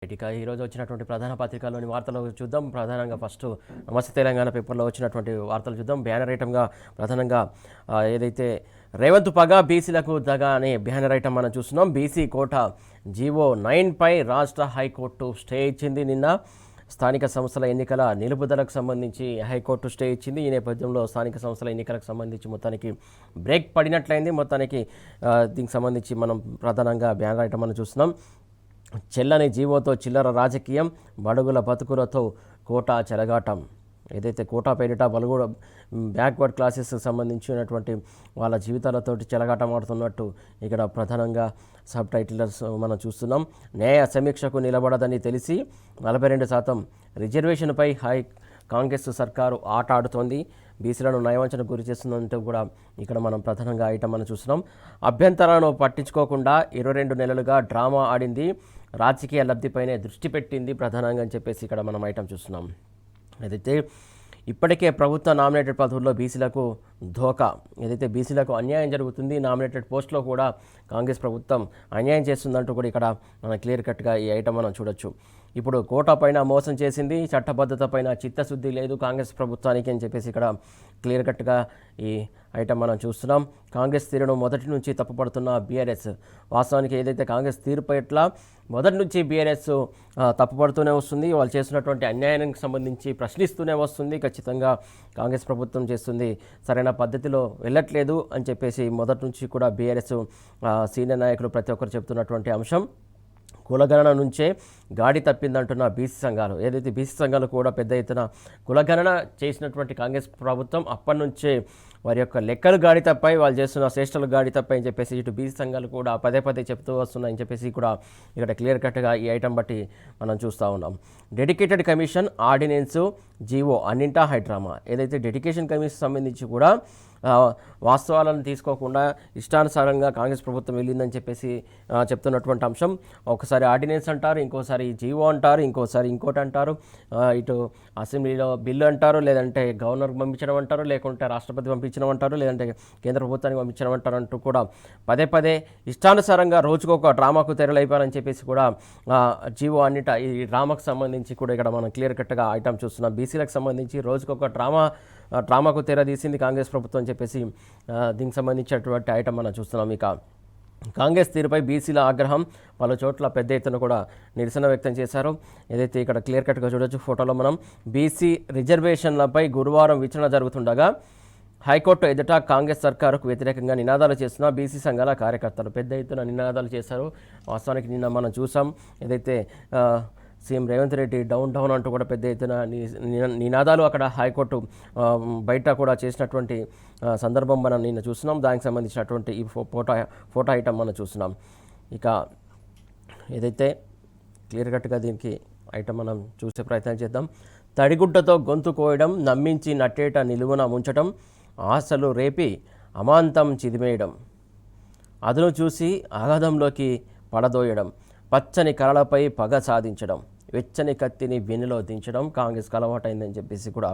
ఇక ఈరోజు వచ్చినటువంటి ప్రధాన పత్రికల్లోని వార్తలు చూద్దాం. ప్రధానంగా ఫస్ట్ నమస్తే తెలంగాణ పేపర్లో వచ్చినటువంటి వార్తలు చూద్దాం. బ్యానర్ ఐటమ్గా ప్రధానంగా ఏదైతే రేవంత్ పగ బీసీలకు దగ అనే బ్యానర్ ఐటమ్ మనం చూస్తున్నాం. బీసీ కోటా జీవో 9 పై రాష్ట్ర హైకోర్టు స్టే ఇచ్చింది. నిన్న స్థానిక సంస్థల ఎన్నికల నిలుపుదలకు సంబంధించి హైకోర్టు స్టే ఇచ్చింది. ఈ నేపథ్యంలో స్థానిక సంస్థల ఎన్నికలకు సంబంధించి మొత్తానికి బ్రేక్ పడినట్లయింది. మొత్తానికి దీనికి సంబంధించి మనం ప్రధానంగా బ్యానర్ ఐటమ్ మనం చూస్తున్నాం. చెల్లని జీవోతో చిల్లర రాజకీయం, బడుగుల బతుకులతో కోటా చెలగాటం. ఏదైతే కోటా పేరిట బలుగుడ బ్యాక్వర్డ్ క్లాసెస్కి సంబంధించినటువంటి వాళ్ళ జీవితాలతోటి చెలగాటం ఆడుతున్నట్టు ఇక్కడ ప్రధానంగా సబ్ టైటిలర్స్ మనం చూస్తున్నాం. న్యాయ సమీక్షకు నిలబడదని తెలిసి 42% రిజర్వేషన్పై కాంగ్రెస్ సర్కారు ఆట ఆడుతోంది. బీసీలను నయవంచనకు గురి చేస్తుందంటూ కూడా ఇక్కడ మనం ప్రధానంగా ఐటమ్ మనం చూస్తున్నాం. అభ్యంతరాలను పట్టించుకోకుండా 22 నెలలుగా డ్రామా ఆడింది, రాజకీయ లబ్ధిపైనే దృష్టి పెట్టింది ప్రధానంగా అని చెప్పేసి ఇక్కడ మనం ఐటమ్ చూస్తున్నాం. ఏదైతే ఇప్పటికే ప్రభుత్వ నామినేటెడ్ పదవుల్లో బీసీలకు ధోకా, ఏదైతే బీసీలకు అన్యాయం జరుగుతుంది, నామినేటెడ్ పోస్టులో కూడా కాంగ్రెస్ ప్రభుత్వం అన్యాయం చేస్తుందంటూ కూడా ఇక్కడ మనం క్లియర్ కట్గా ఈ ఐటమ్ మనం చూడొచ్చు. ఇప్పుడు కోటా పైన మోసం చేసింది, చట్టబద్ధత పైన చిత్తశుద్ధి లేదు కాంగ్రెస్ ప్రభుత్వానికి అని చెప్పేసి ఇక్కడ క్లియర్ కట్గా ఈ ఐటమ్ మనం చూస్తున్నాం. కాంగ్రెస్ తీరును మొదటి నుంచి తప్పుపడుతున్న బీఆర్ఎస్. వాస్తవానికి ఏదైతే కాంగ్రెస్ తీరు పట్ల మొదటి నుంచి బీఆర్ఎస్ తప్పుపడుతూనే వస్తుంది. వాళ్ళు చేస్తున్నటువంటి అన్యాయానికి సంబంధించి ప్రశ్నిస్తూనే వస్తుంది. ఖచ్చితంగా కాంగ్రెస్ ప్రభుత్వం చేస్తుంది సరైన పద్ధతిలో వెళ్ళట్లేదు అని చెప్పేసి మొదటి నుంచి కూడా బీఆర్ఎస్ సీనియర్ నాయకులు ప్రతి ఒక్కరు చెప్తున్నటువంటి అంశం. కులగణన నుంచే గాడి తప్పిందంటున్న బీసీ సంఘాలు. ఏదైతే బీసీ సంఘాలు కూడా పెద్ద ఎత్తున కులగణన చేసినటువంటి కాంగ్రెస్ ప్రభుత్వం అప్పటి నుంచే వారి యొక్క లెక్కలు గాడి తప్పాయి, వాళ్ళు చేస్తున్న శ్రేష్టలు గాడి తప్పాయి అని చెప్పేసి ఇటు బీసీ సంఘాలు కూడా పదే పదే చెప్తూ వస్తున్నాయని చెప్పేసి కూడా ఇక్కడ క్లియర్ కట్గా ఈ ఐటమ్ బట్టి మనం చూస్తూ ఉన్నాం. డెడికేటెడ్ కమిషన్, ఆర్డినెన్సు, జీవో అన్నింటా హైడ్రామా. ఏదైతే డెడికేషన్ కమిషన్ సంబంధించి కూడా వాస్తవాలను తీసుకోకుండా ఇష్టానుసారంగా కాంగ్రెస్ ప్రభుత్వం వెళ్ళిందని చెప్పేసి చెప్తున్నటువంటి అంశం. ఒకసారి ఆర్డినెన్స్ అంటారు, ఇంకోసారి జీవో అంటారు, ఇంకోసారి ఇంకోటి అంటారు, ఇటు అసెంబ్లీలో బిల్లు అంటారు, లేదంటే గవర్నర్కి పంపించడం అంటారు, లేకుంటే రాష్ట్రపతి పంపించడం అంటారు, లేదంటే కేంద్ర ప్రభుత్వానికి పంపించడం అంటారు అంటూ కూడా పదే పదే ఇష్టానుసారంగా రోజుకొక డ్రామాకు తెరలైపోయారని చెప్పేసి కూడా జీవో అన్నిట ఈ డ్రామాకు సంబంధించి కూడా ఇక్కడ మనం క్లియర్ కట్గా ఐటమ్ చూస్తున్నాం. బీసీలకు సంబంధించి రోజుకొక డ్రామాకు తెర తీసింది కాంగ్రెస్ ప్రభుత్వం అని చెప్పేసి దీనికి సంబంధించినటువంటి ఐటమ్ మనం చూస్తున్నాం. ఇక కాంగ్రెస్ తీరుపై బీసీల ఆగ్రహం, పలు చోట్ల పెద్ద ఎత్తున కూడా నిరసన వ్యక్తం చేశారు. ఏదైతే ఇక్కడ క్లియర్ కట్గా చూడొచ్చు ఫోటోలో మనం. బీసీ రిజర్వేషన్లపై గురువారం విచారణ జరుగుతుండగా హైకోర్టు ఎదుట కాంగ్రెస్ సర్కారుకు వ్యతిరేకంగా నినాదాలు చేస్తున్న బీసీ సంఘాల కార్యకర్తలు పెద్ద ఎత్తున నినాదాలు చేశారు. వాస్తవానికి నిన్న మనం చూసాం. ఏదైతే సీఎం రేవంత్ రెడ్డి డౌన్ అంటూ కూడా పెద్ద ఎత్తున నినాదాలు అక్కడ హైకోర్టు బయట కూడా చేసినటువంటి సందర్భం మనం నిన్న చూస్తున్నాం. దానికి సంబంధించినటువంటి ఈ ఫోటో ఐటమ్ మనం చూస్తున్నాం. ఇక ఏదైతే క్లియర్ కట్గా దీనికి ఐటమ్ మనం చూసే ప్రయత్నం చేద్దాం. తడిగుడ్డతో గొంతు కోయడం, నమ్మించి నట్టేట నిలువున ముంచటం, ఆశలు రేపి అమాంతం చిదిమేయడం, అదును చూసి ఆఘాతంలోకి పడదోయడం, పచ్చని కళలపై పగ సాధించడం, వెచ్చని కత్తిని వెన్నులో దించడం కాంగ్రెస్కి అలవాటైందని చెప్పేసి కూడా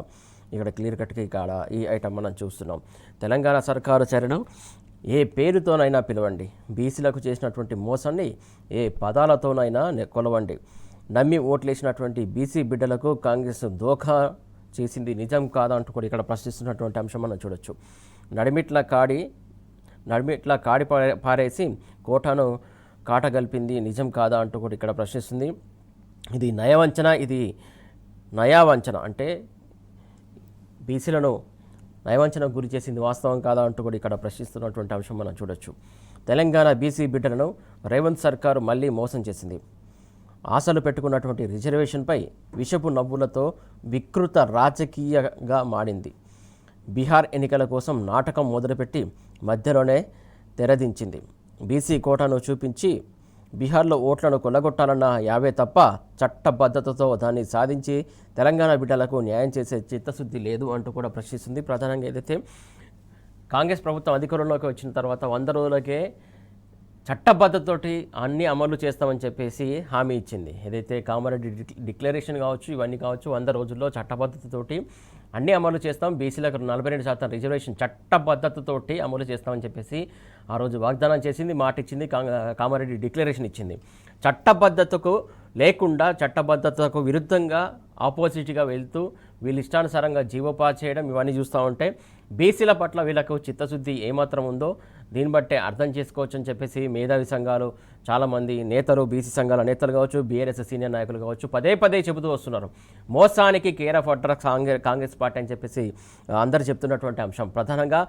ఇక్కడ క్లియర్ కట్గా ఇక్కడ ఈ ఐటమ్ మనం చూస్తున్నాం. తెలంగాణ సర్కారు చర్యను ఏ పేరుతోనైనా పిలవండి, బీసీలకు చేసినటువంటి మోసాన్ని ఏ పదాలతోనైనా కొలవండి, నమ్మి ఓట్లేసినటువంటి బీసీ బిడ్డలకు కాంగ్రెస్ దోఖా చేసింది నిజం కాదా అంటూ కూడా ఇక్కడ ప్రశ్నిస్తున్నటువంటి అంశం మనం చూడొచ్చు. నడిమిట్ల కాడి పారేసి కోటాను కాటగల్పింది నిజం కాదా అంటూ కూడా ఇక్కడ ప్రశ్నిస్తుంది. ఇది నయవంచన, ఇది నయావంచన, అంటే బీసీలను నయవంచనకు గురి చేసింది వాస్తవం కాదా అంటూ కూడా ఇక్కడ ప్రశ్నిస్తున్నటువంటి అంశం మనం చూడొచ్చు. తెలంగాణ బీసీ బిడ్డలను రేవంత్ సర్కారు మళ్ళీ మోసం చేసింది. ఆశలు పెట్టుకున్నటువంటి రిజర్వేషన్పై విషపు నవ్వులతో వికృత రాజకీయంగా మారింది. బీహార్ ఎన్నికల కోసం నాటకం మొదలుపెట్టి మధ్యలోనే తెరదించింది. బీసీ కోటాను చూపించి బీహార్లో ఓట్లను కొల్లగొట్టాలన్న యావే తప్ప చట్టబద్ధతతో దాన్ని సాధించి తెలంగాణ బిడ్డలకు న్యాయం చేసే చిత్తశుద్ధి లేదు అంటూ కూడా ప్రశ్నిస్తుంది. ప్రధానంగా ఏదైతే కాంగ్రెస్ ప్రభుత్వం అధికారంలోకి వచ్చిన తర్వాత 100 రోజులకే చట్టబద్ధతతోటి అన్ని అమలు చేస్తామని చెప్పేసి హామీ ఇచ్చింది. ఏదైతే కామారెడ్డి డిక్లరేషన్ కావచ్చు, ఇవన్నీ కావచ్చు, 100 రోజుల్లో చట్టబద్ధతతోటి అన్నీ అమలు చేస్తాం, బీసీలకు 42% రిజర్వేషన్ చట్టబద్ధతతోటి అమలు చేస్తామని చెప్పేసి ఆ రోజు వాగ్దానం చేసింది, మాట ఇచ్చింది, కామారెడ్డి డిక్లరేషన్ ఇచ్చింది. చట్టబద్ధతకు లేకుండా చట్టబద్ధతకు విరుద్ధంగా ఆపోజిట్గా వెళ్తూ వీళ్ళు ఇష్టానుసారంగా జీవోపాధి చేయడం ఇవన్నీ చూస్తూ ఉంటే బీసీల పట్ల వీళ్ళకు చిత్తశుద్ధి ఏమాత్రం ఉందో దీన్ని బట్టే అర్థం చేసుకోవచ్చు అని చెప్పేసి మేధావి సంఘాలు చాలామంది నేతలు, బీసీ సంఘాల నేతలు కావచ్చు, బీఆర్ఎస్ సీనియర్ నాయకులు కావచ్చు పదే పదే చెబుతూ వస్తున్నారు. మోసానికి care of address Congress party అని చెప్పేసి అందరు చెప్తున్నటువంటి అంశం. ప్రధానంగా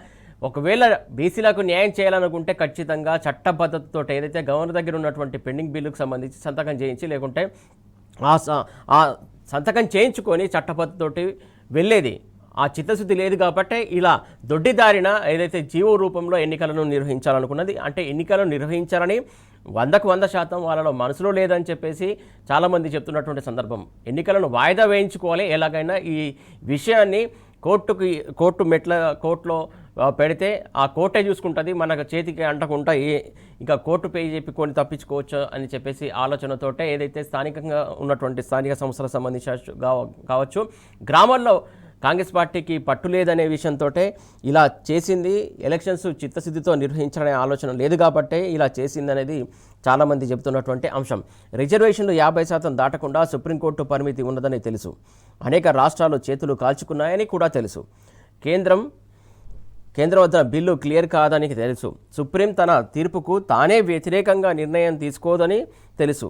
ఒకవేళ బీసీలకు న్యాయం చేయాలనుకుంటే ఖచ్చితంగా చట్టబద్ధతతో ఏదైతే గవర్నర్ దగ్గర ఉన్నటువంటి పెండింగ్ బిల్లుకు సంబంధించి సంతకం చేయించి, లేకుంటే ఆ సంతకం చేయించుకొని చట్టబద్ధతోటి వెళ్ళేది. ఆ చిత్తశుద్ధి లేదు కాబట్టి ఇలా దొడ్డిదారిన ఏదైతే జీవో రూపంలో ఎన్నికలను నిర్వహించాలనుకున్నది, అంటే ఎన్నికలను నిర్వహించాలని 100% వాళ్ళలో మనసులో లేదని చెప్పేసి చాలామంది చెప్తున్నటువంటి సందర్భం. ఎన్నికలను వాయిదా వేయించుకోవాలి, ఎలాగైనా ఈ విషయాన్ని కోర్టులో పెడితే ఆ కోర్టే చూసుకుంటుంది, మనకు చేతికి అంటకుండా ఇంకా కోర్టు పే చెప్పుకొని తప్పించుకోవచ్చు అని చెప్పేసి ఆలోచనతోటే ఏదైతే స్థానికంగా ఉన్నటువంటి స్థానిక సంస్థలకు సంబంధించి కావచ్చు, గ్రామాల్లో కాంగ్రెస్ పార్టీకి పట్టు లేదనే విషయంతో ఇలా చేసింది. ఎలక్షన్స్ చిత్తశుద్ధితో నిర్వహించాలనే ఆలోచన లేదు కాబట్టే ఇలా చేసింది అనేది చాలామంది చెబుతున్నటువంటి అంశం. రిజర్వేషన్లు 50% దాటకుండా సుప్రీంకోర్టు పరిమితి ఉన్నదని తెలుసు. అనేక రాష్ట్రాలు చేతులు కాల్చుకున్నాయని కూడా తెలుసు. కేంద్రం వద్ద బిల్లు క్లియర్ కాదని తెలుసు. సుప్రీం తన తీర్పుకు తానే వ్యతిరేకంగా నిర్ణయం తీసుకోదని తెలుసు.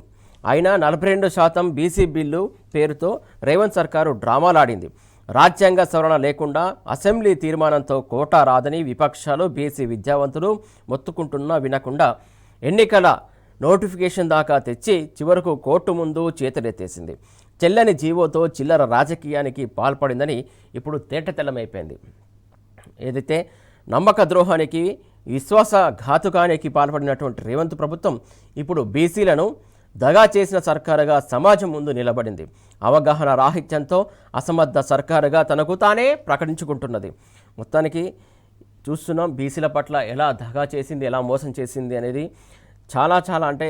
అయినా 42% బీసీ బిల్లు పేరుతో రేవంత్ సర్కారు డ్రామాలాడింది. రాజ్యాంగ సవరణ లేకుండా అసెంబ్లీ తీర్మానంతో కోటా రాదని విపక్షాలు, బీసీ విద్యావంతులు మొత్తుకుంటున్నా వినకుండా ఎన్నికల నోటిఫికేషన్ దాకా తెచ్చి చివరకు కోర్టు ముందు చేతులెత్తేసింది. చెల్లని జీవోతో చిల్లర రాజకీయానికి పాల్పడిందని ఇప్పుడు తేటతెల్లమైపోయింది. ఏదైతే నమ్మక ద్రోహానికి, విశ్వాసఘాతుకానికి పాల్పడినటువంటి రేవంత్ ప్రభుత్వం ఇప్పుడు బీసీలను దగా చేసిన సర్కారుగా సమాజం ముందు నిలబడింది. అవగాహన రాహిత్యంతో అసమర్థ సర్కారుగా తనకు తానే ప్రకటించుకుంటున్నది. మొత్తానికి చూస్తున్నాం బీసీల పట్ల ఎలా దగా చేసింది, ఎలా మోసం చేసింది అనేది. చాలా అంటే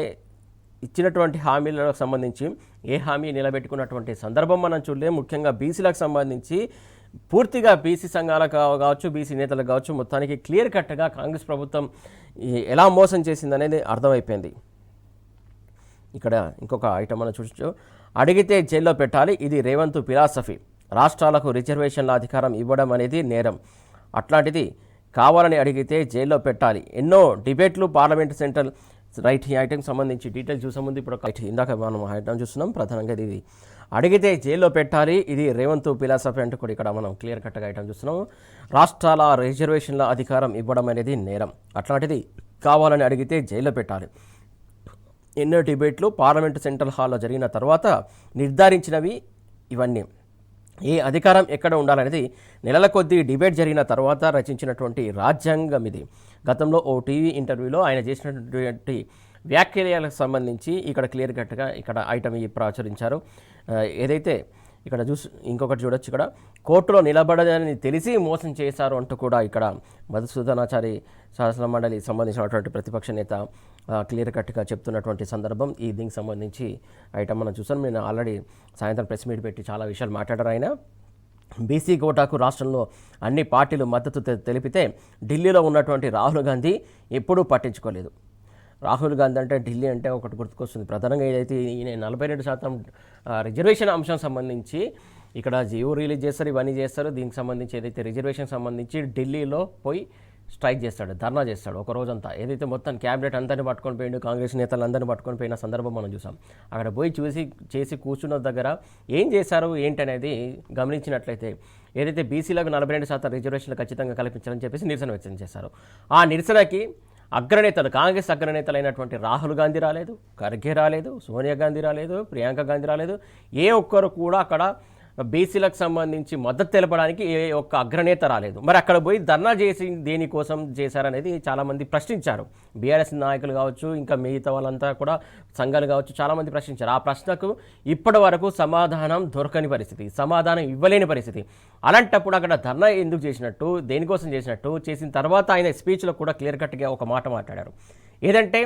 ఇచ్చినటువంటి హామీలకు సంబంధించి ఏ హామీ నిలబెట్టుకున్నటువంటి సందర్భం మనం చూడలేం. ముఖ్యంగా బీసీలకు సంబంధించి పూర్తిగా బీసీ సంఘాలకు కావచ్చు, బీసీ నేతలకు కావచ్చు, మొత్తానికి క్లియర్ కట్గా కాంగ్రెస్ ప్రభుత్వం ఎలా మోసం చేసింది అనేది అర్థమైపోయింది. ఇక్కడ ఇంకొక ఐటమ్ మనం చూడొచ్చు. అడిగితే జైల్లో పెట్టాలి, ఇది రేవంత్ ఫిలాసఫీ. రాష్ట్రాలకు రిజర్వేషన్ల అధికారం ఇవ్వడం అనేది నేరం, అట్లాంటిది కావాలని అడిగితే జైల్లో పెట్టాలి. ఎన్నో డిబేట్లు పార్లమెంట్ సెంట్రల్ రైట్. ఈ ఐటమ్ సంబంధించి డీటెయిల్స్ చూసే ముందు ఇప్పుడు ఇందాక మనం ఐటమ్ చూస్తున్నాం. ప్రధానంగా ఇది అడిగితే జైల్లో పెట్టాలి, ఇది రేవంత్ ఫిలాసఫీ అంటూ కూడా ఇక్కడ మనం క్లియర్ కట్గా ఐటమ్ చూస్తున్నాం. రాష్ట్రాల రిజర్వేషన్ల అధికారం ఇవ్వడం అనేది నేరం, అట్లాంటిది కావాలని అడిగితే జైల్లో పెట్టాలి. ఎన్నో డిబేట్లు పార్లమెంటు సెంట్రల్ హాల్లో జరిగిన తర్వాత నిర్ధారించినవి ఇవన్నీ. ఏ అధికారం ఎక్కడ ఉండాలనేది నెలల కొద్దీ డిబేట్ జరిగిన తర్వాత రచించినటువంటి రాజ్యాంగం ఇది. గతంలో ఓ టీవీ ఇంటర్వ్యూలో ఆయన చేసినటువంటి వ్యాఖ్యలకు సంబంధించి ఇక్కడ క్లియర్ కట్గా ఇక్కడ ఐటమ్ ప్రచురించారు. ఏదైతే ఇక్కడ ఇంకొకటి చూడొచ్చు. ఇక్కడ కోర్టులో నిలబడదని తెలిసి మోసం చేశారు అంటూ కూడా ఇక్కడ మధుసూదనాచారి శాసన మండలి సంబంధించినటువంటి ప్రతిపక్ష నేత క్లియర్ కట్గా చెప్తున్నటువంటి సందర్భం. ఈ దీనికి సంబంధించి ఐటమ్ మనం చూసాను. నేను ఆల్రెడీ సాయంత్రం ప్రెస్ మీట్ పెట్టి చాలా విషయాలు మాట్లాడారు ఆయన. బీసీ కోటాకు రాష్ట్రంలో అన్ని పార్టీలు మద్దతు తెలిపితే ఢిల్లీలో ఉన్నటువంటి రాహుల్ గాంధీ ఎప్పుడూ పట్టించుకోలేదు. రాహుల్ గాంధీ అంటే ఢిల్లీ అంటే ఒకటి గుర్తుకొస్తుంది. ప్రధానంగా ఏదైతే ఈయన 42% రిజర్వేషన్ అంశం సంబంధించి ఇక్కడ జియో రిలీజ్ చేస్తారు, ఇవన్నీ చేస్తారు. దీనికి సంబంధించి ఏదైతే రిజర్వేషన్ సంబంధించి ఢిల్లీలో పోయి స్ట్రైక్ చేస్తాడు, ధర్నా చేస్తాడు ఒక రోజంతా. ఏదైతే మొత్తం క్యాబినెట్ అందరినీ పట్టుకొని పోయిండు, కాంగ్రెస్ నేతలందరినీ పట్టుకొని పోయిన సందర్భం మనం చూసాం. అక్కడ పోయి చేసి కూర్చున్న దగ్గర ఏం చేశారు ఏంటనేది గమనించినట్లయితే ఏదైతే బీసీలకు 42% రిజర్వేషన్లు ఖచ్చితంగా కల్పించాలని చెప్పేసి నిరసన వ్యక్తం చేశారు. ఆ నిరసనకి అగ్రనేతలు, కాంగ్రెస్ అగ్రనేతలైనటువంటి రాహుల్ గాంధీ రాలేదు, ఖర్గే రాలేదు, సోనియా గాంధీ రాలేదు, ప్రియాంక గాంధీ రాలేదు. ఏ ఒక్కరు కూడా అక్కడ బీసీలకు సంబంధించి మద్దతు తెలపడానికి ఏ ఒక్క అగ్రనేత రాలేదు. మరి అక్కడ పోయి ధర్నా చేసి దేనికోసం చేశారనేది చాలామంది ప్రశ్నించారు. బీఆర్ఎస్ నాయకులు కావచ్చు, ఇంకా మిగతా వాళ్ళంతా కూడా సంఘాలు కావచ్చు, చాలామంది ప్రశ్నించారు. ఆ ప్రశ్నకు ఇప్పటి వరకు సమాధానం దొరకని పరిస్థితి, సమాధానం ఇవ్వలేని పరిస్థితి. అలాంటప్పుడు అక్కడ ధర్నా ఎందుకు చేసినట్టు, దేనికోసం చేసినట్టు, చేసిన తర్వాత ఆయన స్పీచ్లో కూడా క్లియర్ కట్గా ఒక మాట మాట్లాడారు. ఏదంటే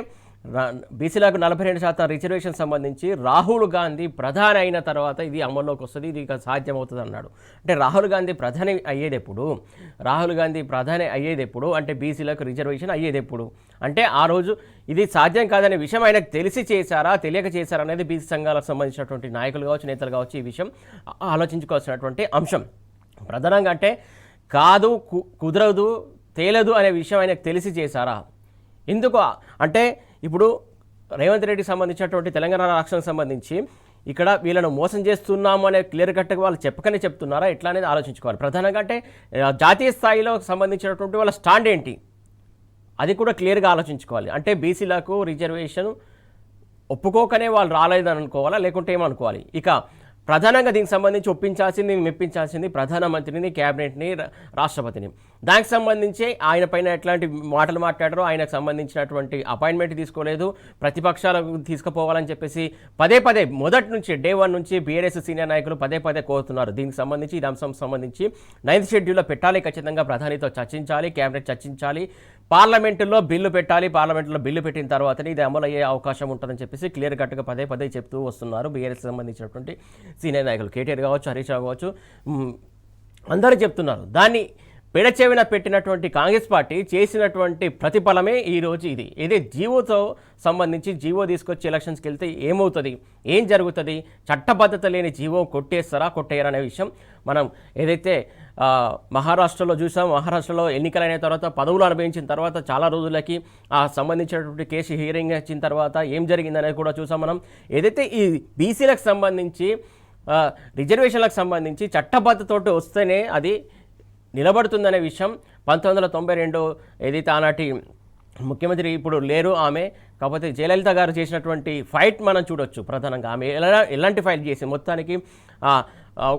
బీసీలకు 42% రిజర్వేషన్ సంబంధించి రాహుల్ గాంధీ ప్రధాని అయిన తర్వాత ఇది అమల్లోకి వస్తుంది, ఇది ఇక సాధ్యమవుతుంది అన్నాడు. అంటే రాహుల్ గాంధీ ప్రధాని అయ్యేది ఎప్పుడు అంటే బీసీలకు రిజర్వేషన్ అయ్యేది ఎప్పుడు అంటే ఆ రోజు ఇది సాధ్యం కాదనే విషయం ఆయనకు తెలిసి చేశారా తెలియక చేశారా అనేది బీసీ సంఘాలకు సంబంధించినటువంటి నాయకులు కావచ్చు, నేతలు కావచ్చు ఈ విషయం ఆలోచించుకోవాల్సినటువంటి అంశం. ప్రధానంగా అంటే కాదు, కుదరదు, తేలదు అనే విషయం ఆయనకు తెలిసి చేశారా? ఎందుకు అంటే ఇప్పుడు రేవంత్ రెడ్డికి సంబంధించినటువంటి తెలంగాణ రాష్ట్రానికి సంబంధించి ఇక్కడ వీళ్ళను మోసం చేస్తున్నాము అనే క్లియర్ కట్గా వాళ్ళు చెప్పకనే చెప్తున్నారా ఎట్లా అనేది ఆలోచించుకోవాలి. ప్రధానంగా అంటే జాతీయ స్థాయిలో సంబంధించినటువంటి వాళ్ళ స్టాండ్ ఏంటి అది కూడా క్లియర్గా ఆలోచించుకోవాలి. అంటే బీసీలకు రిజర్వేషన్ ఒప్పుకోకనే వాళ్ళు రాలేదని అనుకోవాలా, లేకుంటే ఏమనుకోవాలి? ఇక ప్రధానంగా దీనికి సంబంధించి ఒప్పించాల్సింది, మెప్పించాల్సింది ప్రధానమంత్రిని, క్యాబినెట్ని, రాష్ట్రపతిని. దానికి సంబంధించి ఆయన పైన ఎట్లాంటి మాటలు మాట్లాడారో, ఆయనకు సంబంధించినటువంటి అపాయింట్మెంట్ తీసుకోలేదు, ప్రతిపక్షాలకు తీసుకుపోవాలని చెప్పేసి పదే మొదటి నుంచి డే 1 నుంచి బీఆర్ఎస్ సీనియర్ నాయకులు పదే కోరుతున్నారు. దీనికి సంబంధించి ఈ అంశం సంబంధించి 9th షెడ్యూల్లో పెట్టాలి, ఖచ్చితంగా ప్రధానితో చర్చించాలి, క్యాబినెట్ చర్చించాలి, పార్లమెంటులో బిల్లు పెట్టాలి, పార్లమెంటులో బిల్లు పెట్టిన తర్వాతనే ఇది అమలు అయ్యే అవకాశం ఉంటుందని చెప్పేసి క్లియర్ కట్గా పదే చెప్తూ వస్తున్నారు బీఆర్ఎస్ సంబంధించినటువంటి సీనియర్ నాయకులు. కేటీఆర్ కావచ్చు, హరీష్ రావు కావచ్చు, అందరూ చెప్తున్నారు. దాన్ని పెడచెవిన పెట్టినటువంటి కాంగ్రెస్ పార్టీ చేసినటువంటి ప్రతిఫలమే ఈరోజు ఇది. ఇదే జీవోతో సంబంధించి జీవో తీసుకొచ్చి ఎలక్షన్స్కి వెళ్తే ఏమవుతుంది, ఏం జరుగుతుంది, చట్టబద్ధత లేని జీవో కొట్టేయరా అనే విషయం మనం ఏదైతే మహారాష్ట్రలో చూసాం. మహారాష్ట్రలో ఎన్నికలైన తర్వాత పదవులు అనుభవించిన తర్వాత చాలా రోజులకి ఆ సంబంధించినటువంటి కేసు హియరింగ్ వచ్చిన తర్వాత ఏం జరిగిందనేది కూడా చూసాం మనం. ఏదైతే ఈ బీసీలకు సంబంధించి రిజర్వేషన్లకు సంబంధించి చట్టబద్ధతోటి వస్తేనే అది నిలబడుతుందనే విషయం 1992 ఏదైతే ఆనాటి ముఖ్యమంత్రి ఇప్పుడు లేరు ఆమె, కాకపోతే జయలలిత గారు చేసినటువంటి ఫైట్ మనం చూడొచ్చు. ప్రధానంగా ఆమె ఎలాంటి ఫైట్ చేసి మొత్తానికి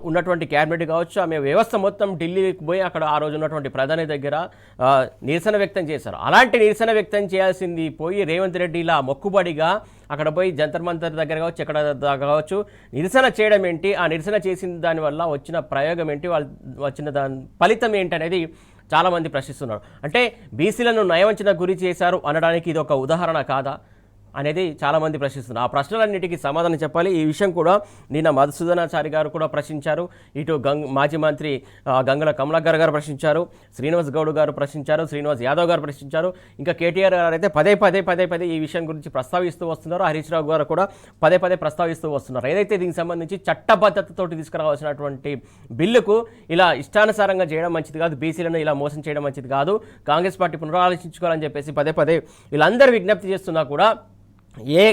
ఉన్నటువంటి క్యాబినెట్ కావచ్చు, ఆమె వ్యవస్థ మొత్తం ఢిల్లీకి పోయి అక్కడ ఆ రోజు ఉన్నటువంటి ప్రధాని దగ్గర నిరసన వ్యక్తం చేశారు. అలాంటి నిరసన వ్యక్తం చేయాల్సింది పోయి రేవంత్ రెడ్డి ఇలా మొక్కుబడిగా అక్కడ పోయి జంతర్ మంతర్ దగ్గర కావచ్చు, ఎక్కడ కావచ్చు నిరసన చేయడం ఏంటి, ఆ నిరసన చేసిన దానివల్ల వచ్చిన ప్రయోగం ఏంటి, వాళ్ళు వచ్చిన దాని ఫలితం ఏంటి అనేది చాలామంది ప్రశ్నిస్తున్నారు. అంటే బీసీలను నయవంచనకు గురి చేశారు అనడానికి ఇది ఒక ఉదాహరణ కాదా అనేది చాలామంది ప్రశ్నిస్తున్నారు. ఆ ప్రశ్నలన్నిటికీ సమాధానం చెప్పాలి. ఈ విషయం కూడా నిన్న మధుసూదనాచారి గారు కూడా ప్రశ్నించారు, ఇటు మాజీ మంత్రి గంగుల కమలాకర్ గారు ప్రశ్నించారు, శ్రీనివాస్ గౌడ్ గారు ప్రశ్నించారు, శ్రీనివాస్ యాదవ్ గారు ప్రశ్నించారు, ఇంకా కేటీఆర్ గారు అయితే పదే ఈ విషయం గురించి ప్రస్తావిస్తూ వస్తున్నారు. హరీష్ రావు గారు కూడా పదే ప్రస్తావిస్తూ వస్తున్నారు. ఏదైతే దీనికి సంబంధించి చట్టబద్ధతతోటి తీసుకురావాల్సినటువంటి బిల్లుకు ఇలా ఇష్టానుసారంగా చేయడం మంచిది కాదు, బీసీలను ఇలా మోసం చేయడం మంచిది కాదు, కాంగ్రెస్ పార్టీ పునరాలోచించుకోవాలని చెప్పేసి పదే వీళ్ళందరూ విజ్ఞప్తి చేస్తున్నా కూడా ఏ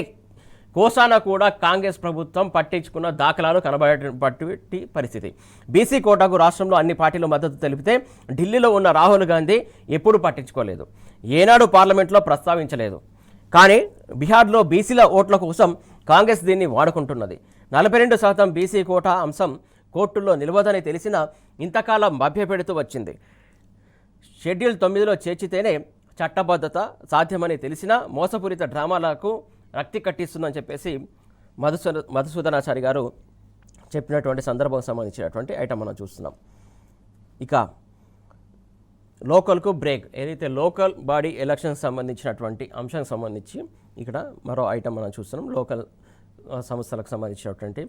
కోసాన కూడా కాంగ్రెస్ ప్రభుత్వం పట్టించుకున్న దాఖలాలు కనబడేటువంటి పరిస్థితి. బీసీ కోటాకు రాష్ట్రంలో అన్ని పార్టీలు మద్దతు తెలిపితే ఢిల్లీలో ఉన్న రాహుల్ గాంధీ ఎప్పుడూ పట్టించుకోలేదు, ఏనాడు పార్లమెంట్లో ప్రస్తావించలేదు. కానీ బీహార్లో బీసీల ఓట్ల కోసం కాంగ్రెస్ దీన్ని వాడుకుంటున్నది. 42% బీసీ కోటా అంశం కోర్టుల్లో నిలవదని తెలిసినా ఇంతకాలం మభ్యపెడుతూ వచ్చింది. షెడ్యూల్ 9లో చేర్చితేనే చట్టబద్ధత సాధ్యమని తెలిసినా మోసపూరిత డ్రామాలకు రక్తి కట్టిస్తుందని చెప్పేసి మధుసూదనాచారి గారు చెప్పినటువంటి సందర్భం సంబంధించినటువంటి ఐటమ్ మనం చూస్తున్నాం. ఇక లోకల్కు బ్రేక్, ఏదైతే లోకల్ బాడీ ఎలక్షన్ సంబంధించినటువంటి అంశానికి సంబంధించి ఇక్కడ మరో ఐటమ్ మనం చూస్తున్నాం. లోకల్ సంస్థలకు సంబంధించినటువంటి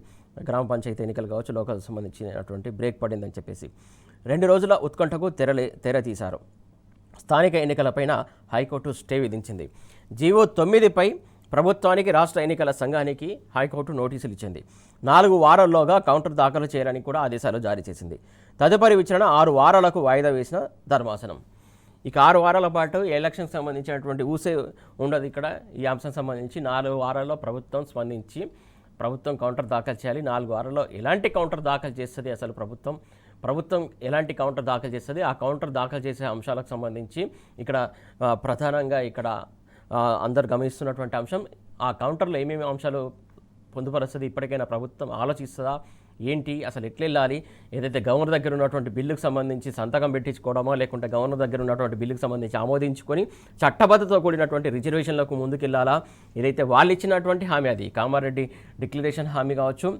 గ్రామ పంచాయతీ ఎన్నికలు కావచ్చు, లోకల్ సంబంధించినటువంటి బ్రేక్ పడిందని చెప్పేసి 2 రోజుల ఉత్కంఠకు తెర తీశారు. స్థానిక ఎన్నికలపైన హైకోర్టు స్టే విధించింది. జీవో 9పై ప్రభుత్వానికి, రాష్ట్ర ఎన్నికల సంఘానికి హైకోర్టు నోటీసులు ఇచ్చింది. 4 వారాల్లోగా కౌంటర్ దాఖలు చేయాలని కూడా ఆదేశాలు జారీ చేసింది. తదుపరి విచారణ 6 వారాలకు వాయిదా వేసిన ధర్మాసనం. ఇక 6 వారాల పాటు ఎలక్షన్కి సంబంధించినటువంటి ఊసే ఉండదు. ఇక్కడ ఈ అంశం సంబంధించి 4 వారాల్లో ప్రభుత్వం స్పందించి ప్రభుత్వం కౌంటర్ దాఖలు చేయాలి. 4 వారాల్లో ఎలాంటి కౌంటర్ దాఖలు చేస్తుంది, అసలు ప్రభుత్వం ఎలాంటి కౌంటర్ దాఖలు చేస్తుంది, ఆ కౌంటర్ దాఖలు చేసే అంశాలకు సంబంధించి ఇక్కడ ప్రధానంగా ఇక్కడ అందరు గమనిస్తున్నటువంటి అంశం, ఆ కౌంటర్లో ఏమేమి అంశాలు పొందుపరుస్తుంది, ఇప్పటికైనా ప్రభుత్వం ఆలోచిస్తుందా ఏంటి, అసలు ఎట్లా వెళ్ళాలి, ఏదైతే గవర్నర్ దగ్గర ఉన్నటువంటి బిల్లుకు సంబంధించి సంతకం పెట్టించుకోవడమో, లేకుంటే గవర్నర్ దగ్గర ఉన్నటువంటి బిల్లుకు సంబంధించి ఆమోదించుకొని చట్టబద్ధతో కూడినటువంటి రిజర్వేషన్లకు ముందుకెళ్ళాలా, ఏదైతే వాళ్ళు ఇచ్చినటువంటి హామీ, అది కామారెడ్డి డిక్లరేషన్ హామీ కావచ్చు,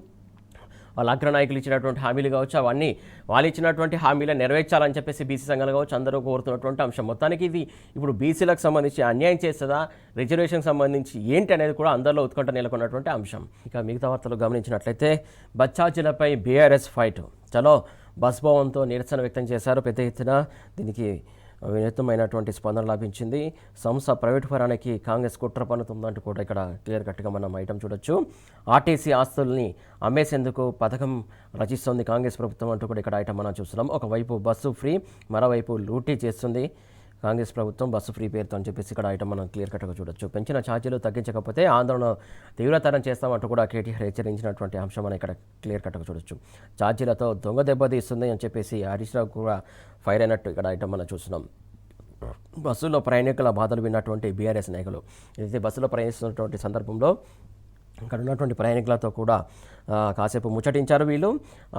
వాళ్ళ అగ్రనాయకులు ఇచ్చినటువంటి హామీలు కావచ్చు, అవన్నీ వాళ్ళు ఇచ్చినటువంటి హామీలు నెరవేర్చాలని చెప్పేసి బీసీ సంఘాలు కావచ్చు అందరూ కోరుతున్నటువంటి అంశం. మొత్తానికి ఇది ఇప్పుడు బీసీలకు సంబంధించి అన్యాయం చేస్తుందా, రిజర్వేషన్కి సంబంధించి ఏంటి అనేది కూడా అందరిలో ఉత్కంఠ నెలకొన్నటువంటి అంశం. ఇక మిగతా వార్తలు గమనించినట్లయితే బచ్చాజీలపై బీఆర్ఎస్ ఫైట్, చలో బస్ భవన్తో నిరసన వ్యక్తం చేశారు పెద్ద ఎత్తున. దీనికి వినూత్నమైనటువంటి స్పందన లభించింది. సంస్థ ప్రైవేటు పరానికి కాంగ్రెస్ కుట్ర పన్నుతుందంటూ కూడా ఇక్కడ క్లియర్ కట్గా మనం ఐటమ్ చూడొచ్చు. ఆర్టీసీ ఆస్తుల్ని అమ్మేసేందుకు పథకం రచిస్తోంది కాంగ్రెస్ ప్రభుత్వం అంటూ కూడా ఇక్కడ ఐటమ్ మనం చూస్తున్నాం. ఒకవైపు బస్సు ఫ్రీ, మరోవైపు లూటీ చేస్తుంది కాంగ్రెస్ ప్రభుత్వం బస్సు ఫ్రీ పేరుతో అని చెప్పేసి ఇక్కడ ఐటమ్ మనం క్లియర్ కట్గా చూడొచ్చు. పెంచిన ఛార్జీలు తగ్గించకపోతే ఆందోళన తీవ్రతరం చేస్తామంటూ కూడా కేటీఆర్ హెచ్చరించినటువంటి అంశం మనం ఇక్కడ క్లియర్ కట్గా చూడొచ్చు. ఛార్జీలతో దొంగ దెబ్బతీస్తుంది అని చెప్పేసి హరీష్ రావు కూడా ఫైర్ అయినట్టు ఇక్కడ ఐటమ్ మనం చూస్తున్నాం. బస్సులో ప్రయాణికుల బాధలు విన్నటువంటి బీఆర్ఎస్ నాయకులు ఏదైతే బస్సులో ప్రయాణిస్తున్నటువంటి సందర్భంలో అక్కడ ఉన్నటువంటి ప్రయాణికులతో కూడా కాసేపు ముచ్చటించారు వీళ్ళు.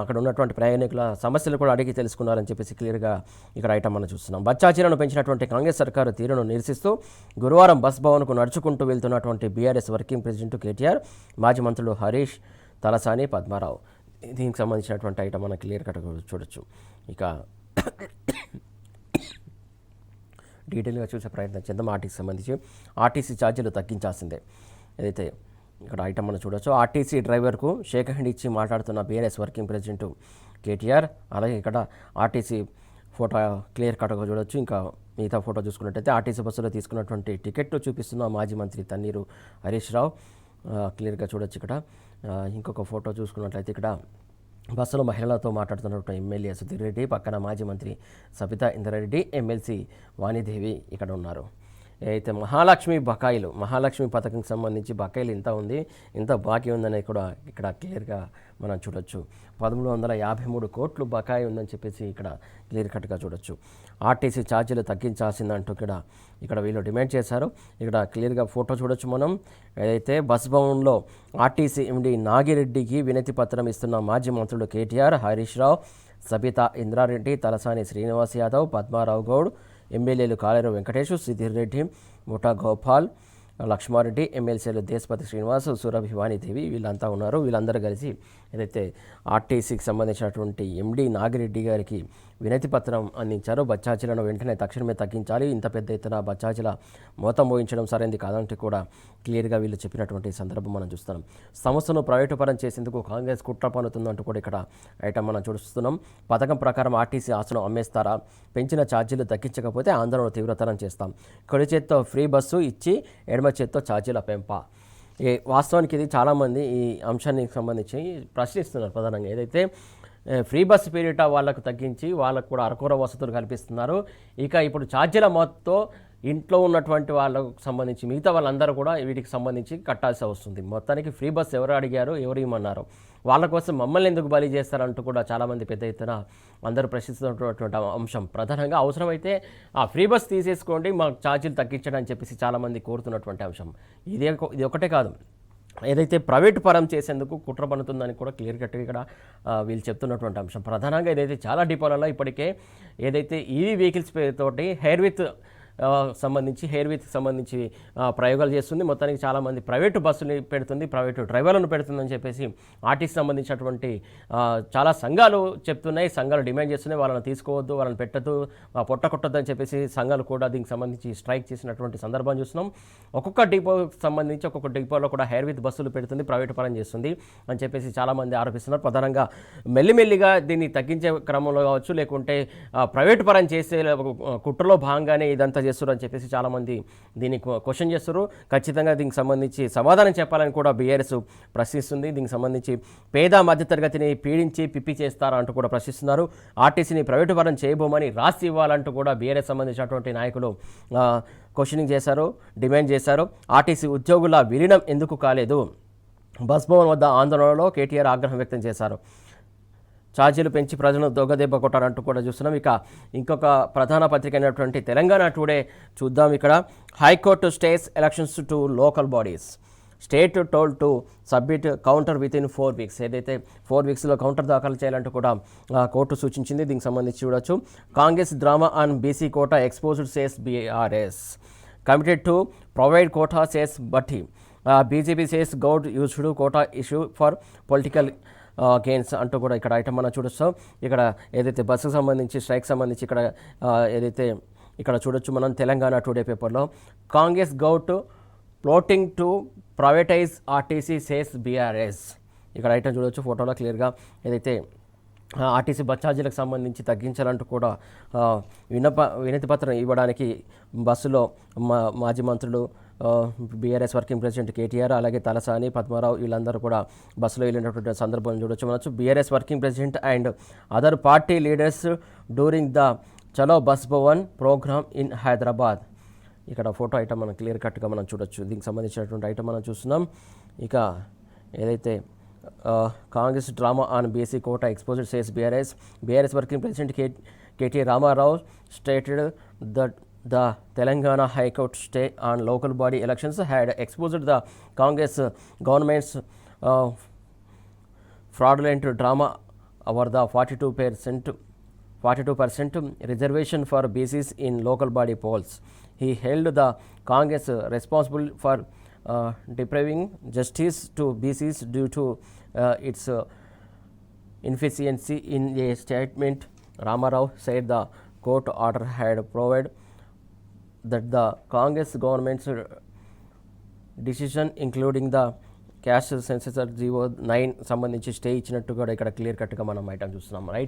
అక్కడ ఉన్నటువంటి ప్రయాణికుల సమస్యలు కూడా అడిగి తెలుసుకున్నారని చెప్పేసి క్లియర్గా ఇక్కడ ఐటమ్ మనం చూస్తున్నాం. బచ్చాచీలను పెంచినటువంటి కాంగ్రెస్ సర్కారు తీరును నిరసిస్తూ గురువారం బస్ భవన్కు నడుచుకుంటూ వెళ్తున్నటువంటి బీఆర్ఎస్ వర్కింగ్ ప్రెసిడెంట్ కేటీఆర్, మాజీ మంత్రులు హరీష్, తలసాని, పద్మారావు. దీనికి సంబంధించినటువంటి ఐటమ్ మనం క్లియర్ కట్గా చూడొచ్చు. ఇక డీటెయిల్గా చూసే ప్రయత్నం చేద్దాం. ఆర్టీసీ సంబంధించి ఆర్టీసీ ఛార్జీలు తగ్గించాల్సిందే ఏదైతే ఇక్కడ ఐటమ్ మనం చూడొచ్చు. ఆర్టీసీ డ్రైవర్కు షేక్ హ్యాండ్ ఇచ్చి మాట్లాడుతున్న బీఆర్ఎస్ వర్కింగ్ ప్రెసిడెంట్ కేటీఆర్. అలాగే ఇక్కడ ఆర్టీసీ ఫోటో క్లియర్ కట్గా చూడొచ్చు. ఇంకా మిగతా ఫోటో చూసుకున్నట్టయితే ఆర్టీసీ బస్సులో తీసుకున్నటువంటి టికెట్ చూపిస్తున్న మాజీ మంత్రి తన్నీరు హరీష్ రావు క్లియర్గా చూడొచ్చు. ఇక్కడ ఇంకొక ఫోటో చూసుకున్నట్లయితే ఇక్కడ బస్సులో మహిళలతో మాట్లాడుతున్నటువంటి ఎమ్మెల్యే సుధీర్ రెడ్డి, పక్కన మాజీ మంత్రి సబితా ఇంద్రారెడ్డి, ఎమ్మెల్సీ వాణిదేవి ఇక్కడ ఉన్నారు. అయితే మహాలక్ష్మి పథకంకి సంబంధించి బకాయిలు ఇంత ఉంది, ఇంత బాకీ ఉందనేది కూడా ఇక్కడ క్లియర్గా మనం చూడొచ్చు. 1353 కోట్లు బకాయి ఉందని చెప్పేసి ఇక్కడ క్లియర్ కట్గా చూడొచ్చు. ఆర్టీసీ ఛార్జీలు తగ్గించాల్సిందంటూ ఇక్కడ వీళ్ళు డిమాండ్ చేశారు. ఇక్కడ క్లియర్గా ఫోటో చూడొచ్చు మనం. ఏదైతే బస్ భవన్లో ఆర్టీసీ ఎండీ నాగిరెడ్డికి వినతి పత్రం ఇస్తున్న మాజీ మంత్రులు కేటీఆర్, హరీష్ రావు, సబితా ఇంద్రారెడ్డి, తలసాని శ్రీనివాస్ యాదవ్, పద్మారావు గౌడ్, ఎమ్మెల్యేలు కాలేరు వెంకటేష్, సుధీర్ రెడ్డి, ముఠా గోపాల్, లక్ష్మారెడ్డి, ఎమ్మెల్సీలు దేశపతి శ్రీనివాస్, సురభి వాణిదేవి వీళ్ళంతా ఉన్నారు. వీళ్ళందరూ కలిసి ఏదైతే ఆర్టీసీకి సంబంధించినటువంటి ఎండీ నాగిరెడ్డి గారికి వినతి పత్రం అందించారు. బచ్చాచీలను వెంటనే తక్షణమే తగ్గించాలి, ఇంత పెద్ద ఎత్తున బచ్చాచీల మోతం మోయించడం సరైనది కాదంటే కూడా క్లియర్గా వీళ్ళు చెప్పినటువంటి సందర్భం మనం చూస్తున్నాం. సంస్థను ప్రైవేటు పరం చేసేందుకు కాంగ్రెస్ కుట్ర పన్నుతుందంటూ కూడా ఇక్కడ ఐటమ్ మనం చూస్తున్నాం. పథకం ప్రకారం ఆర్టీసీ ఆస్తులను అమ్మేస్తారా, పెంచిన ఛార్జీలు తగ్గించకపోతే ఆందోళన తీవ్రతరం చేస్తాం, కుడి చేత్తో ఫ్రీ బస్సు ఇచ్చి ఎడమ చేత్తో ఛార్జీల పెంప. వాస్తవానికి ఇది చాలామంది ఈ అంశానికి సంబంధించి ప్రశ్నిస్తున్నారు. ప్రధానంగా ఏదైతే ఫ్రీ బస్ పేరిట వాళ్ళకు తగ్గించి వాళ్ళకు కూడా అరకొర వసతులు కల్పిస్తున్నారు. ఇక ఇప్పుడు ఛార్జీల మొత్తం ఇంట్లో ఉన్నటువంటి వాళ్ళకు సంబంధించి మిగతా వాళ్ళందరూ కూడా వీటికి సంబంధించి కట్టాల్సి వస్తుంది. మొత్తానికి ఫ్రీ బస్ ఎవరు అడిగారు, ఎవరు ఇమ్మన్నారు, వాళ్ళ కోసం మమ్మల్ని ఎందుకు బలి చేస్తారంటూ కూడా చాలామంది పెద్ద ఎత్తున అందరూ ప్రశ్నిస్తున్నటువంటి అంశం. ప్రధానంగా అవసరమైతే ఆ ఫ్రీ బస్ తీసేసుకోండి, మాకు ఛార్జీలు తగ్గించడం అని చెప్పేసి చాలామంది కోరుతున్నటువంటి అంశం. ఇది ఒకటే కాదు, ఏదైతే ప్రైవేట్ పరం చేసేందుకు కుట్ర పన్నుతుందని కూడా క్లియర్ కట్గా ఇక్కడ వీళ్ళు చెప్తున్నటువంటి అంశం. ప్రధానంగా ఏదైతే చాలా డిపోలలో ఇప్పటికే ఏదైతే ఈవీ వెహికల్స్ పేరుతోటి హెయిర్ విత్ సంబంధించి ప్రయోగాలు చేస్తుంది. మొత్తానికి చాలామంది ప్రైవేటు బస్సులు పెడుతుంది, ప్రైవేటు డ్రైవర్లను పెడుతుందని చెప్పేసి ఆర్టీసీ సంబంధించినటువంటి చాలా సంఘాలు చెప్తున్నాయి, సంఘాలు డిమాండ్ చేస్తున్నాయి, వాళ్ళని తీసుకోవద్దు, వాళ్ళని పెట్టద్దు, పొట్ట కొట్టద్దు అని చెప్పేసి సంఘాలు కూడా దీనికి సంబంధించి స్ట్రైక్ చేసినటువంటి సందర్భం చూస్తున్నాం. ఒక్కొక్క డిపోకి సంబంధించి ఒక్కొక్క డిపోలో కూడా హెయిర్ విత్ బస్సులు పెడుతుంది, ప్రైవేటు పరం చేస్తుంది అని చెప్పేసి చాలామంది ఆరోపిస్తున్నారు. ప్రధానంగా మెల్లిమెల్లిగా దీన్ని తగ్గించే క్రమంలో కావచ్చు, లేకుంటే ప్రైవేటు పరం చేసే కుట్రలో భాగంగానే ఇదంతా చేస్తారు అని చెప్పేసి చాలామంది దీన్ని క్వశ్చన్ చేస్తారు. ఖచ్చితంగా దీనికి సంబంధించి సమాధానం చెప్పాలని కూడా బీఆర్ఎస్ ప్రశ్నిస్తుంది. దీనికి సంబంధించి పేద మధ్యతరగతిని పీడించి పిప్పి చేస్తారా అంటూ కూడా ప్రశ్నిస్తున్నారు. ఆర్టీసీని ప్రైవేటు పరం చేయబోమని రాసి ఇవ్వాలంటూ కూడా బీఆర్ఎస్ సంబంధించినటువంటి నాయకులు క్వశ్చనింగ్ చేశారు, డిమాండ్ చేశారు. ఆర్టీసీ ఉద్యోగుల విలీనం ఎందుకు కాలేదు, బస్ భవన్ వద్ద ఆందోళనలో కేటీఆర్ ఆగ్రహం వ్యక్తం చేశారు. ఛార్జీలు పెంచి ప్రజలను దొంగదెబ్బ కొట్టారంటూ కూడా చూస్తున్నాం. ఇక ఇంకొక ప్రధాన పత్రిక అయినటువంటి తెలంగాణ టుడే చూద్దాం. ఇక్కడ high court stays elections to local bodies, state told to submit counter with in 4 weeks. ఏదైతే 4 weeksలో కౌంటర్ దాఖలు చేయాలంటూ కూడా కోర్టు సూచించింది. దీనికి సంబంధించి చూడొచ్చు. Congress drama on BC quota exposed says BRS, committed to provide quota says Bhatti, BJP says Goud used quota issue for political gains అంటూ కూడా ఇక్కడ ఐటమ్ మనం చూడొస్తాం. ఇక్కడ ఏదైతే బస్సుకు సంబంధించి స్ట్రైక్ సంబంధించి ఇక్కడ ఏదైతే ఇక్కడ చూడొచ్చు మనం తెలంగాణ టుడే పేపర్లో Congress govt plotting to privatise RTC says BRS. ఇక్కడ ఐటమ్ చూడొచ్చు ఫోటోలో క్లియర్గా. ఏదైతే ఆర్టీసీ బస్ ఛార్జీలకు సంబంధించి తగ్గించాలంటూ కూడా వినతి పత్రం ఇవ్వడానికి బస్సులో మాజీ మంత్రులు బీఆర్ఎస్ వర్కింగ్ ప్రెసిడెంట్ కేటీఆర్ అలాగే తలసాని పద్మారావు వీళ్ళందరూ కూడా బస్సులో వెళ్ళినటువంటి సందర్భం చూడొచ్చు. BRS working president and other party leaders during the Chalo bus Bhavan programme in Hyderabad. ఇక్కడ ఫోటో ఐటమ్ మనం క్లియర్ కట్గా మనం చూడొచ్చు. దీనికి సంబంధించినటువంటి ఐటమ్ మనం చూస్తున్నాం. ఇక ఏదైతే Congress drama on BC quota exposed says BRS working president KT Rama Rao stated that the Telangana High Court stay on local body elections had exposed the Congress government's fraudulent drama over the 42% reservation for BCs in local body polls. He held the Congress responsible for depriving justice to BCs due to its inefficiency. In a statement, Ramarao said the court order had provided that the Congress government's decision including the cash senses 09 సంబంధించి stay ఇచ్చినట్టు కూడా ఇక్కడ clear కట్గా మనం item చూస్తున్నాం. Right.